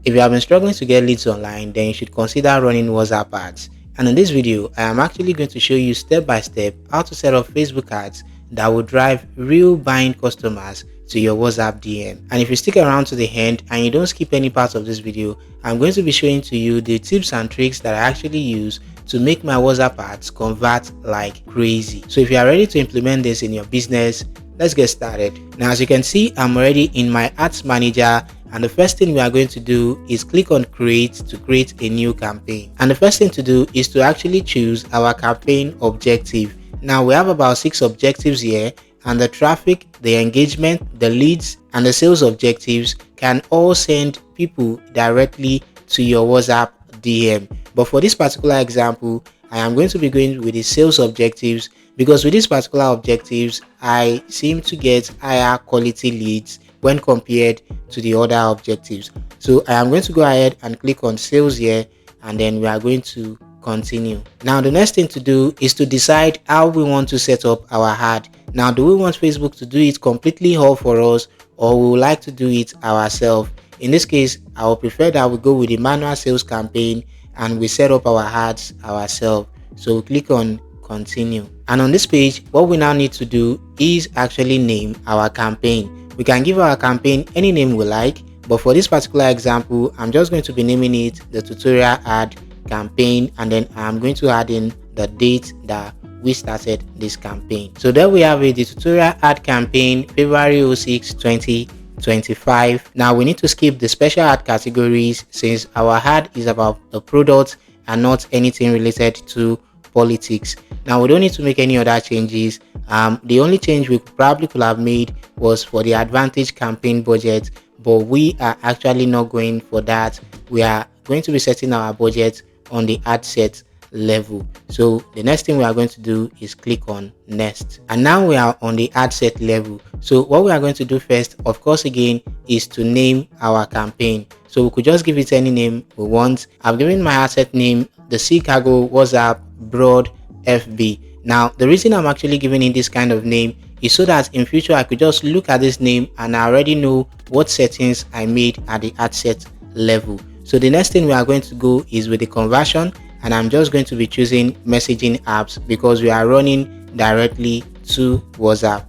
If you have been struggling to get leads online, then you should consider running WhatsApp ads. And in this video, I am actually going to show you step by step how to set up Facebook ads that will drive real buying customers to your WhatsApp DM. And if you stick around to the end and you don't skip any part of this video, I'm going to be showing to you the tips and tricks that I actually use to make my WhatsApp ads convert like crazy. So if you are ready to implement this in your business, let's get started. Now, as you can see, I'm already in my ads manager, and the first thing we are going to do is click on create to create a new campaign. And the first thing to do is to actually choose our campaign objective. Now we have about 6 objectives here, and the traffic, the engagement, the leads, and the sales objectives can all send people directly to your WhatsApp DM. But for this particular example, I am going to be going with the sales objectives, because with these particular objectives, I seem to get higher quality leads when compared to the other objectives. So I am going to go ahead and click on sales here, and then we are going to continue. Now the next thing to do is to decide how we want to set up our ad. Now, do we want Facebook to do it completely all for us, or we would like to do it ourselves? In this case, I would prefer that we go with the manual sales campaign and we set up our ads ourselves. So we click on continue, and on this page what we now need to do is actually name our campaign. We can give our campaign any name we like, but for this particular example, I'm just going to be naming it the tutorial ad campaign, and then I'm going to add in the date that we started this campaign. So there we have it, the tutorial ad campaign, February 6, 2025. Now we need to skip the special ad categories since our ad is about the product and not anything related to politics. Now we don't need to make any other changes. The only change we probably could have made was for the advantage campaign budget, but we are actually not going for that. We are going to be setting our budget on the ad set level. So the next thing we are going to do is click on next, and now we are on the ad set level. So what we are going to do first, of course, again, is to name our campaign. So we could just give it any name we want. I've given my ad set name the Sea Cargo WhatsApp Broad FB. Now the reason I'm actually giving it this kind of name is so that in future I could just look at this name and I already know what settings I made at the ad set level. So the next thing we are going to go is with the conversion, and I'm just going to be choosing messaging apps because we are running directly to WhatsApp.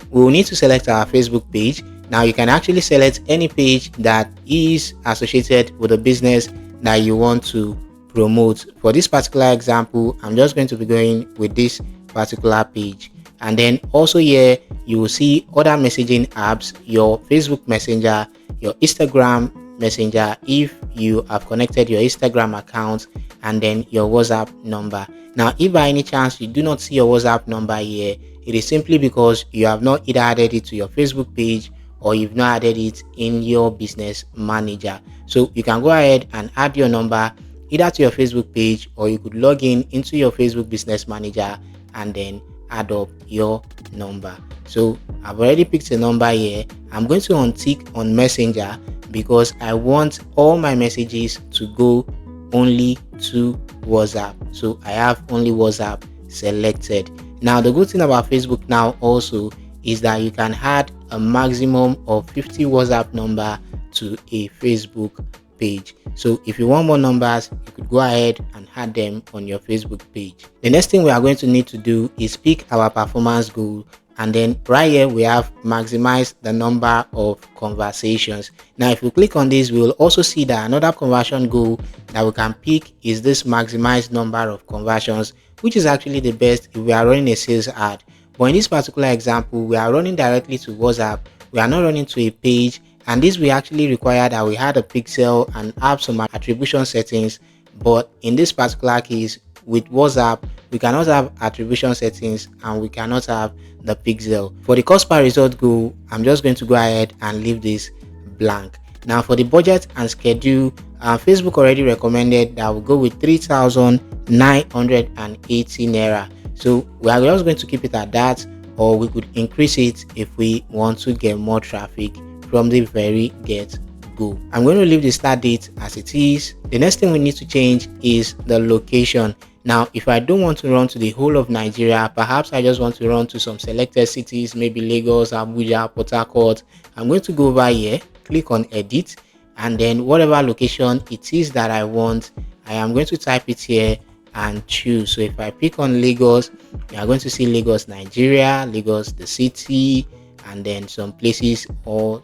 We will need to select our Facebook page. Now you can actually select any page that is associated with a business that you want to promote. For this particular example, I'm just going to be going with this particular page. And then also here you will see other messaging apps, your Facebook Messenger, your Instagram Messenger if you have connected your Instagram account, and then your WhatsApp number. Now if by any chance you do not see your WhatsApp number here, it is simply because you have not either added it to your Facebook page or you've not added it in your business manager. So you can go ahead and add your number either to your Facebook page, or you could log in into your Facebook business manager and then add up your number. So I've already picked a number here. I'm going to untick on Messenger because I want all my messages to go only to WhatsApp. So I have only WhatsApp selected. Now the good thing about Facebook now also is that you can add a maximum of 50 WhatsApp number to a Facebook page. So if you want more numbers, you could go ahead and add them on your Facebook page. The next thing we are going to need to do is pick our performance goal, and then right here we have maximize the number of conversations. Now if you click on this, we will also see that another conversion goal that we can pick is this maximize number of conversions, which is actually the best if we are running a sales ad. But in this particular example, we are running directly to WhatsApp. We are not running to a page, and this will actually require that we had a pixel and have some attribution settings. But in this particular case with WhatsApp, we cannot have attribution settings and we cannot have the pixel. For the cost per result goal, I'm just going to go ahead and leave this blank. Now for the budget and schedule, Facebook already recommended that we go with 3,980 naira. So we are just going to keep it at that, or we could increase it if we want to get more traffic from the very get-go. I'm going to leave the start date as it is. The next thing we need to change is the location. Now, if I don't want to run to the whole of Nigeria, perhaps I just want to run to some selected cities, maybe Lagos, Abuja, Port Harcourt. I'm going to go over here, click on edit, and then whatever location it is that I want, I am going to type it here and choose. So if I pick on Lagos, you are going to see Lagos, Nigeria, Lagos, the city, and then some places, or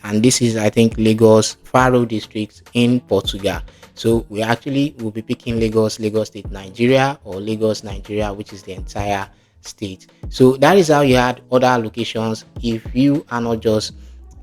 and this is, I think, Lagos Faro district in Portugal. So we actually will be picking Lagos, Lagos State, Nigeria, or Lagos, Nigeria, which is the entire state. So that is how you add other locations. If you are not just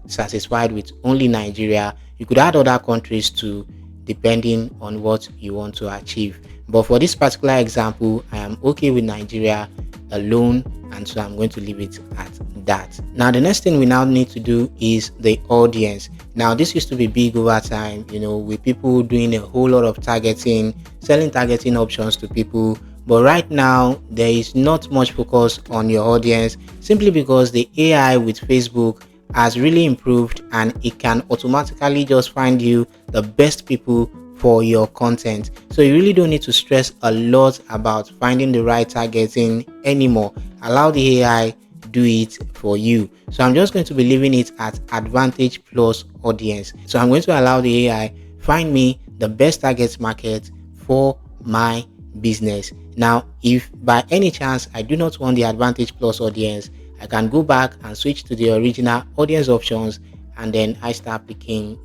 satisfied with only Nigeria, you could add other countries too, depending on what you want to achieve. But for this particular example, I am okay with Nigeria alone, and so I'm going to leave it at that. Now the next thing we now need to do is the audience. Now this used to be big over time, with people doing a whole lot of targeting, selling targeting options to people. But right now there is not much focus on your audience, simply because the AI with Facebook has really improved, and it can automatically just find you the best people for your content. So you really don't need to stress a lot about finding the right targeting anymore. Allow the AI do it for you. So I'm just going to be leaving it at advantage plus audience. So I'm going to allow the AI find me the best target market for my business. Now, if by any chance I do not want the advantage plus audience, I can go back and switch to the original audience options, and then I start picking,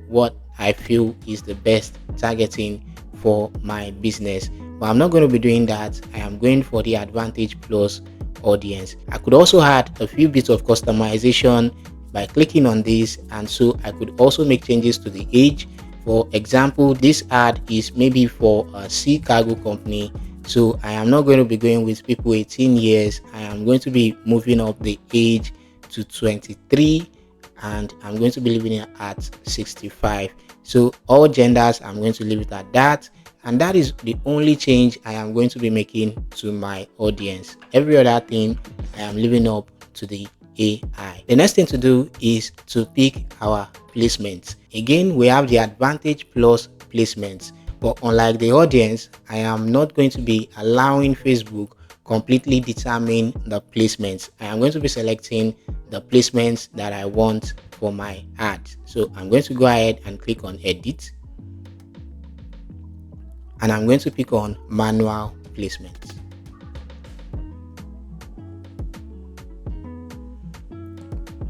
what I feel is the best targeting for my business. But I'm not going to be doing that. I am going for the advantage plus audience. I could also add a few bits of customization by clicking on this, and so I could also make changes to the age. For example, this ad is maybe for a sea cargo company, so I am not going to be going with people 18 years. I am going to be moving up the age to 23, and I'm going to be leaving it at 65. So all genders, I'm going to leave it at that, and that is the only change I am going to be making to my audience. Every other thing I am leaving up to the AI. The next thing to do is to pick our placements. Again, we have the advantage plus placements, but unlike the audience, I am not going to be allowing Facebook completely determine the placements. I am going to be selecting the placements that I want for my ad. So I'm going to go ahead and click on edit, and I'm going to pick on manual placements.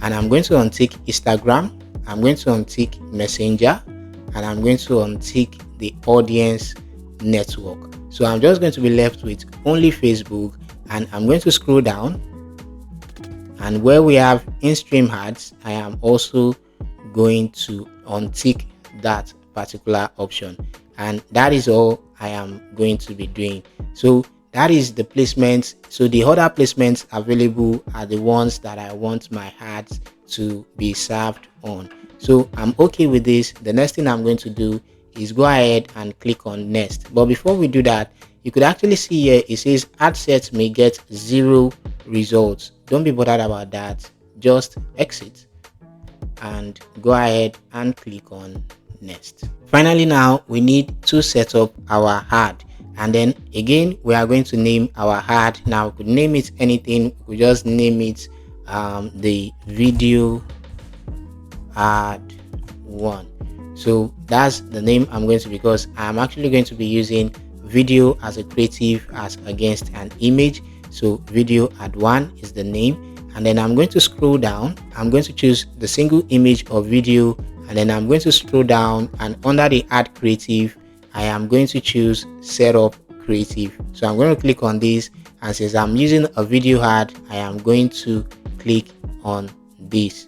And I'm going to untick Instagram, I'm going to untick Messenger, and I'm going to untick the audience network. So I'm just going to be left with only Facebook, and I'm going to scroll down, and where we have in-stream ads, I am also going to untick that particular option, and that is all I am going to be doing. So that is the placements. So the other placements available are the ones that I want my ads to be served on. So I'm okay with this. The next thing I'm going to do is go ahead and click on next. But before we do that, you could actually see here it says ad sets may get 0 results. Don't be bothered about that. Just exit and go ahead and click on next. Finally, now we need to set up our ad, and then again we are going to name our ad. Now we could name it anything. We could just name it the video ad 1. So that's the name I'm going to, because I'm actually going to be using video as a creative as against an image. So video ad 1 is the name, and then I'm going to scroll down. I'm going to choose the single image of video, and then I'm going to scroll down, and under the ad creative I am going to choose setup creative. So I'm going to click on this, and since I'm using a video ad, I am going to click on this.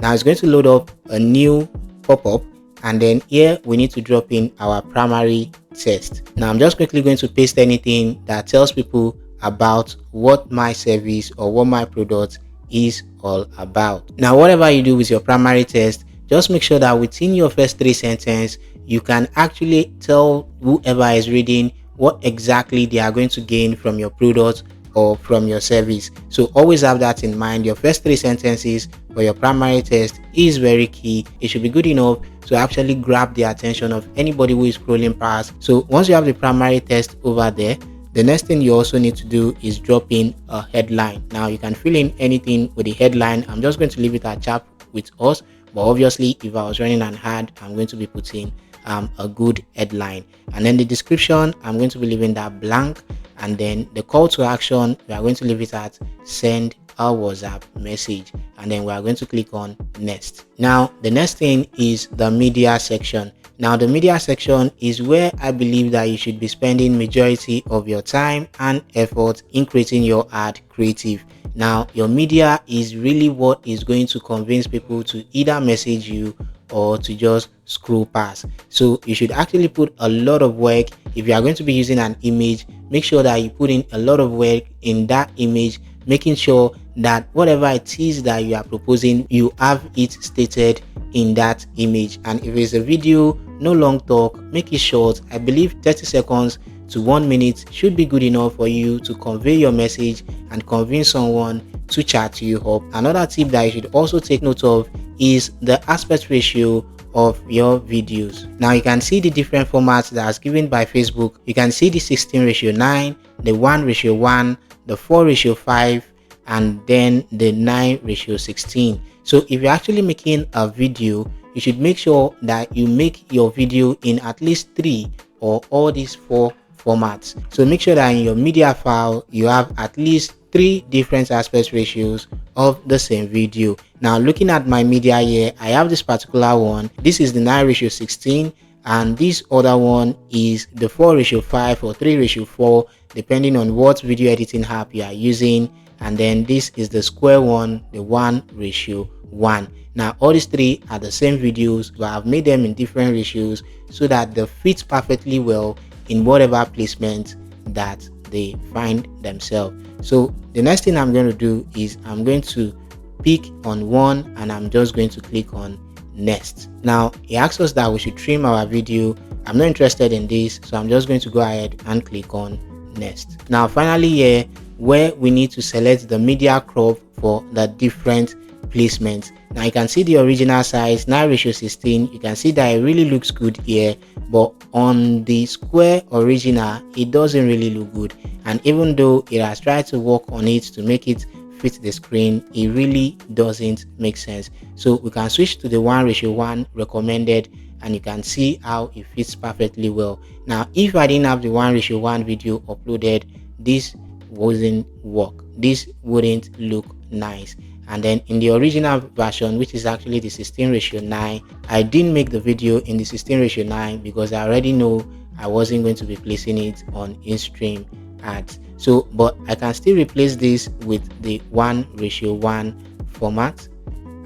Now it's going to load up a new pop-up, and then here we need to drop in our primary text. Now I'm just quickly going to paste anything that tells people about what my service or what my product is all about. Now whatever you do with your primary text, just make sure that within your first 3 sentences you can actually tell whoever is reading what exactly they are going to gain from your product or from your service. So always have that in mind. Your first 3 sentences for your primary text is very key. It should be good enough to actually grab the attention of anybody who is scrolling past. So once you have the primary text over there, the next thing you also need to do is drop in a headline. Now you can fill in anything with the headline. I'm just going to leave it at chat with us, But obviously, if I was running an ad, I'm going to be putting a good headline. And then the description, I'm going to be leaving that blank. And then the call to action, we are going to leave it at send a WhatsApp message, and then we are going to click on next. Now the next thing is the media section. Now the media section is where I believe that you should be spending majority of your time and effort in creating your ad creative. Now your media is really what is going to convince people to either message you or to just scroll past. So you should actually put a lot of work. If you are going to be using an image, make sure that you put in a lot of work in that image, making sure that whatever it is that you are proposing, you have it stated in that image. And if it's a video, no long talk, make it short. I believe 30 seconds to 1 minute should be good enough for you to convey your message and convince someone to chat you up. Another tip that you should also take note of is the aspect ratio of your videos. Now you can see the different formats that's given by Facebook. You can see the 16:9, the 1:1, the 4:5, and then the 9:16. So if you're actually making a video, you should make sure that you make your video in at least 3 or all these 4 formats. So make sure that in your media file you have at least 3 different aspect ratios of the same video. Now looking at my media here, I have this particular one. This is the 9:16, and this other one is the 4:5 or 3:4, depending on what video editing app you are using. And then this is the square one, the 1:1. Now all these 3 are the same videos, but I've made them in different ratios so that they fit perfectly well in whatever placement that they find themselves. So the next thing I'm going to do is I'm going to pick on one, and I'm just going to click on next. Now it asks us that we should trim our video. I'm not interested in this, so I'm just going to go ahead and click on next. Now finally here, where we need to select the media crop for the different placements. Now you can see the original size 9:16. You can see that it really looks good here, but on the square original it doesn't really look good. And even though it has tried to work on it to make it fit the screen, it really doesn't make sense. So we can switch to the 1:1 recommended, and you can see how it fits perfectly well. Now if I didn't have the 1:1 video uploaded, this wouldn't work. This wouldn't look nice. And then in the original version, which is actually the 16:9, I didn't make the video in the 16:9 because I already know I wasn't going to be placing it on in-stream ads. So but I can still replace this with the 1:1 format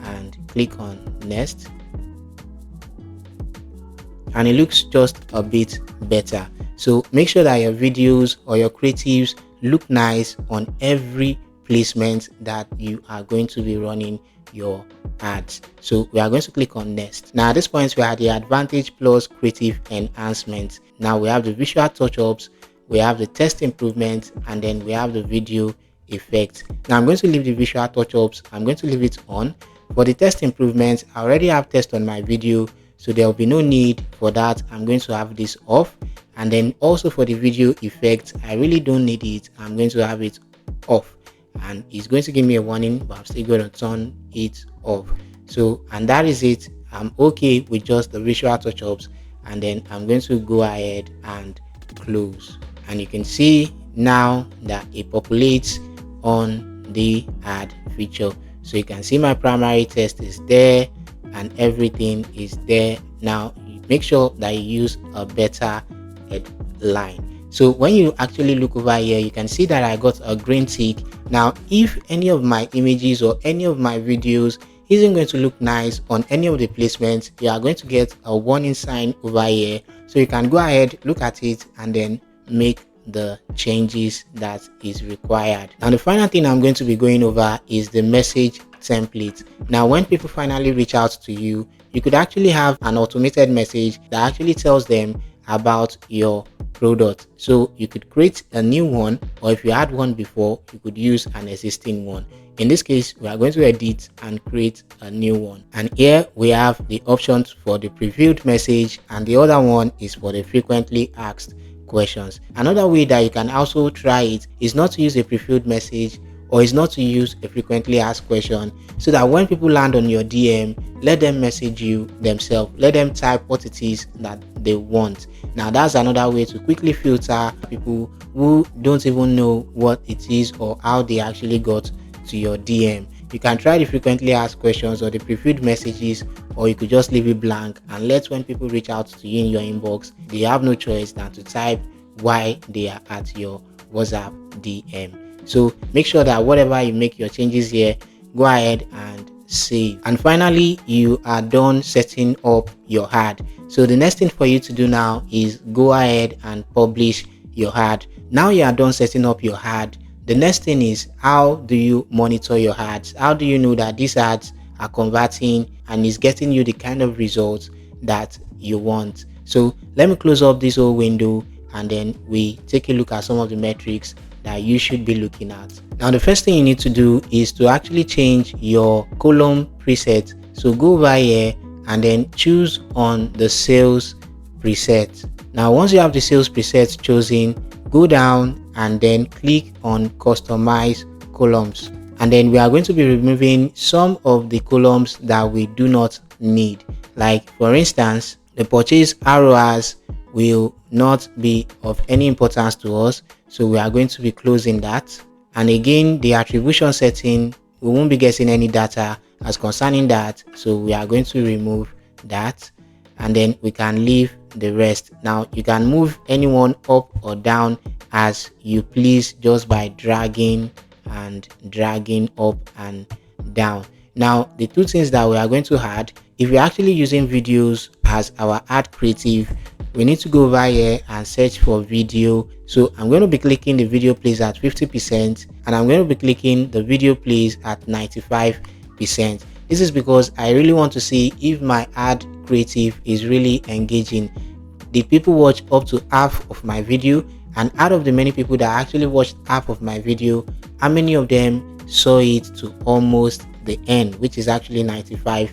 and click on next, and it looks just a bit better. So make sure that your videos or your creatives look nice on every placement that you are going to be running your ads. So we are going to click on next. Now at this point we are at the Advantage Plus creative enhancement. Now we have the visual touch-ups, we have the text improvement, and then we have the video effect. Now I'm going to leave the visual touch-ups, I'm going to leave it on. For the text improvement, I already have text on my video, so there will be no need for that. I'm going to have this off. And then also for the video effect, I really don't need it. I'm going to have it off, and it's going to give me a warning, but I'm still going to turn it off. So, and that is it. I'm okay with just the visual touch-ups, and then I'm going to go ahead and close. And you can see now that it populates on the ad feature. So you can see my primary text is there and everything is there. Now make sure that you use a better headline. So when you actually look over here, you can see that I got a green tick. Now if any of my images or any of my videos isn't going to look nice on any of the placements, you are going to get a warning sign over here. So you can go ahead, look at it, and then make the changes that is required. And the final thing I'm going to be going over is the message template. Now when people finally reach out to you, you could actually have an automated message that actually tells them about your product. So you could create a new one, or if you had one before, you could use an existing one. In this case, we are going to edit and create a new one. And here we have the options for the previewed message, and the other one is for the frequently asked questions. Another way that you can also try it is not to use a previewed message, or is not to use a frequently asked question, so that when people land on your DM, let them message you themselves. Let them type what it is that they want. Now that's another way to quickly filter people who don't even know what it is or how they actually got to your DM. You can try the frequently asked questions or the previewed messages, or you could just leave it blank and let when people reach out to you in your inbox, they have no choice than to type why they are at your WhatsApp DM. So make sure that whatever you make your changes here, go ahead and save. And finally, you are done setting up your ad. So the next thing for you to do now is go ahead and publish your ad. Now you are done setting up your ad. The next thing is, how do you monitor your ads? How do you know that these ads are converting and is getting you the kind of results that you want? So let me close up this whole window and then we take a look at some of the metrics that you should be looking at. Now the first thing you need to do is to actually change your column preset. So go over here and then choose on the sales preset. Now once you have the sales preset chosen, go down and then click on customize columns, and then we are going to be removing some of the columns that we do not need. Like for instance, the purchase ROAS will not be of any importance to us, so we are going to be closing that. And again, the attribution setting, we won't be getting any data as concerning that, so we are going to remove that, and then we can leave the rest. Now you can move anyone up or down as you please just by dragging and dragging up and down. Now the two things that we are going to add, if you're actually using videos as our ad creative, we need to go over here and search for video. So I'm going to be clicking the video plays at 50%, and I'm going to be clicking the video plays at 95%. This is because I really want to see if my ad creative is really engaging. Did people watch up to half of my video? And out of the many people that actually watched half of my video, how many of them saw it to almost the end, which is actually 95%?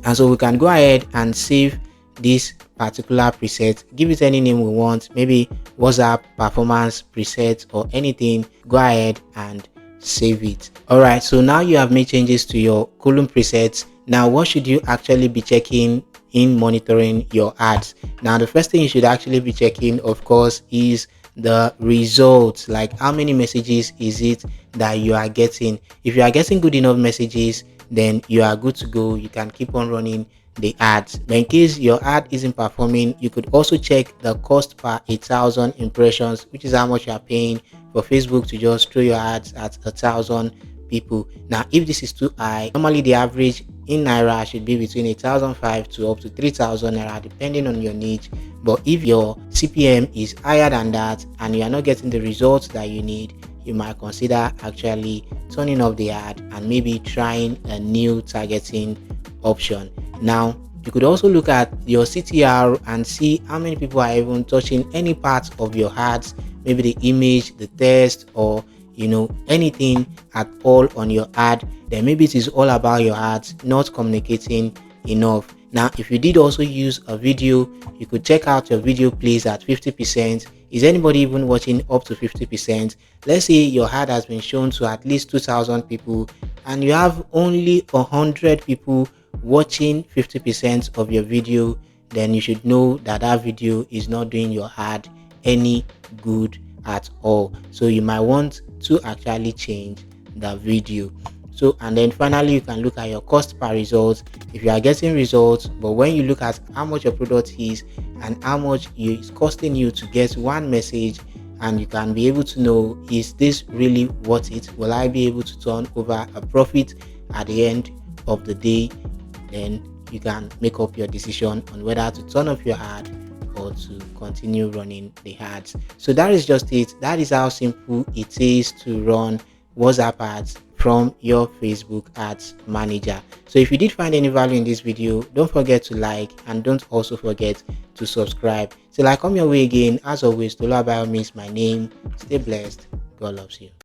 And so we can go ahead and save this particular preset, give it any name we want, maybe WhatsApp performance preset or anything. Go ahead and save it. All right, so now you have made changes to your column presets. Now what should you actually be checking in monitoring your ads? Now the first thing you should actually be checking, of course, is the results. Like how many messages is it that you are getting? If you are getting good enough messages, then you are good to go. You can keep on running the ads. But in case your ad isn't performing, you could also check the cost per 1,000 impressions, which is how much you are paying for Facebook to just throw your ads at 1,000 people. Now if this is too high, normally the average in naira should be between 1,500 to up to 3,000 naira depending on your niche. But if your CPM is higher than that and you are not getting the results that you need, you might consider actually turning off the ad and maybe trying a new targeting option. Now you could also look at your CTR and see how many people are even touching any part of your ads, maybe the image, the text, or anything at all on your ad. Then maybe it is all about your ads not communicating enough. Now if you did also use a video, you could check out your video plays at 50%. Is anybody even watching up to 50%? Let's say your ad has been shown to at least 2,000 people and you have only 100 people watching 50% of your video, then you should know that that video is not doing your ad any good at all. So you might want to actually change the video. So, and then finally you can look at your cost per result. If you are getting results, but when you look at how much your product is and how much it's costing you to get one message, and you can be able to know, is this really worth it? Will I be able to turn over a profit at the end of the day? Then you can make up your decision on whether to turn off your ad or to continue running the ads. So that is just it. That is how simple it is to run WhatsApp ads from your Facebook ads manager. So if you did find any value in this video, don't forget to like, and don't also forget to subscribe. Till I come your way again, as always, Toluwabayo means my name. Stay blessed. God loves you.